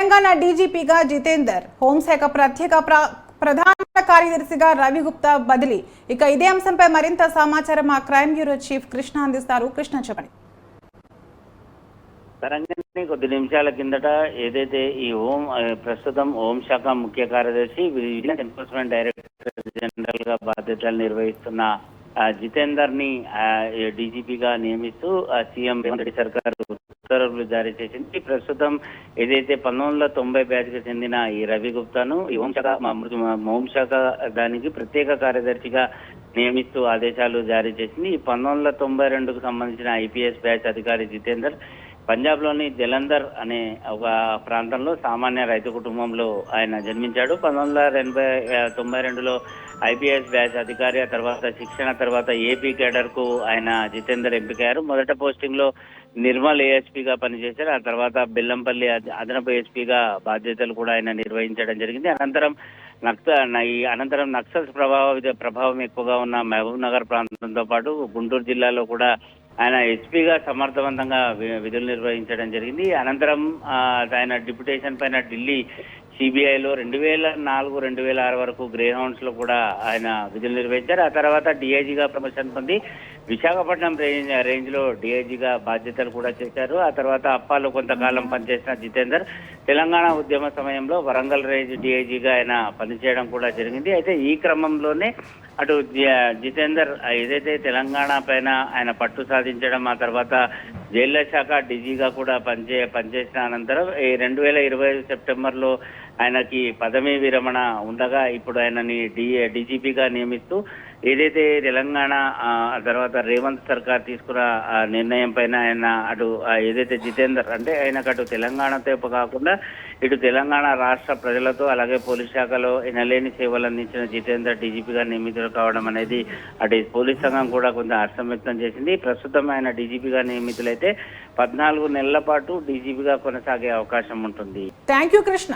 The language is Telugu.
తెలంగాణ డీజీపీగా జితేందర్, హోంశాఖ ప్రత్యేక ప్రధాన కార్యదర్శిగా రవి గుప్తా బదిలీ. ఇక ఇదే అంశంపై మరింత సమాచారం మా క్రైమ్ బ్యూరో చీఫ్ కృష్ణ అందిస్తారు. కృష్ణ చెప్పండి. తరంగాన్ని కొద్ది నిమిషాల కిందట ఏదైతే ఈ ప్రస్తుతం హోంశాఖ ముఖ్య కార్యదర్శి, విజిలెన్స్ ఎన్ఫోర్స్మెంట్ డైరెక్టర్ జనరల్ గా బాధ్యతలు నిర్వహిస్తున్న జితేందర్ ని డీజీపీగా నియమిస్తూ సీఎం రేవంత్ రెడ్డి సర్కార్ ఉత్తర్వులు జారీ చేసింది. ప్రస్తుతం ఏదైతే 1990 బ్యాచ్ కి చెందిన ఈ రవి గుప్తాను ఈ హోంశాఖ దానికి ప్రత్యేక కార్యదర్శిగా నియమిస్తూ ఆదేశాలు జారీ చేసింది. ఈ 1992కు సంబంధించిన ఐపీఎస్ బ్యాచ్ అధికారి జితేందర్ పంజాబ్ లోని జలంధర్ అనే ఒక ప్రాంతంలో సామాన్య రైతు కుటుంబంలో ఆయన జన్మించాడు. 1992లో ఐపీఎస్ బ్యాచ్ అధికారి, ఆ తర్వాత శిక్షణ తర్వాత ఏపీ కేడర్ కు ఆయన జితేందర్ ఎంపికయ్యారు. మొదట పోస్టింగ్ లో నిర్మల్ ఏఎస్పీగా పనిచేశారు. ఆ తర్వాత బెల్లంపల్లి అదనపు ఏఎస్పీగా బాధ్యతలు కూడా ఆయన నిర్వహించడం జరిగింది. అనంతరం నక్సల్స్ ప్రభావం ఎక్కువగా ఉన్న మహబూబ్ నగర్ ప్రాంతంతో పాటు గుంటూరు జిల్లాలో కూడా ఆయన ఎస్పీగా సమర్థవంతంగా విధులు నిర్వహించడం జరిగింది. అనంతరం ఆయన డిప్యుటేషన్ పైన ఢిల్లీ సిబిఐలో 2004-2006 వరకు గ్రే హౌండ్స్ లో కూడా ఆయన విధులు నిర్వహించారు. ఆ తర్వాత డిఐజీగా ప్రమోషన్ పొంది విశాఖపట్నం రేంజ్ లో డిఐజీగా బాధ్యతలు కూడా చేశారు. ఆ తర్వాత అప్పాలో కొంతకాలం పనిచేసిన జితేందర్ తెలంగాణ ఉద్యమ సమయంలో వరంగల్ రేంజ్ డిఐజీగా ఆయన పనిచేయడం కూడా జరిగింది. అయితే ఈ క్రమంలోనే అటు జితేందర్ ఏదైతే తెలంగాణ పైన ఆయన పట్టు సాధించడం, ఆ తర్వాత జైళ్ల శాఖ డీజీగా కూడా పనిచేసిన అనంతరం 2025 సెప్టెంబర్లో ఆయనకి పదవీ విరమణ ఉండగా ఇప్పుడు ఆయనని డీజీపీగా నియమిస్తూ ఏదైతే తెలంగాణ తర్వాత రేవంత్ సర్కార్ తీసుకున్న నిర్ణయం పైన ఆయన అటు ఏదైతే జితేందర్ అంటే ఆయనకు అటు తెలంగాణతో కాకుండా ఇటు తెలంగాణ రాష్ట్ర ప్రజలతో అలాగే పోలీస్ శాఖలో ఎనలేని సేవలు అందించిన జితేందర్ డీజీపీగా నియమితులు కావడం అనేది అటు పోలీస్ సంఘం కూడా కొంత హర్షం వ్యక్తం చేసింది. ప్రస్తుతం ఆయన డీజీపీగా నియమితులైతే 14 నెలల పాటు డీజీపీగా కొనసాగే అవకాశం ఉంటుంది. Thank you Krishna.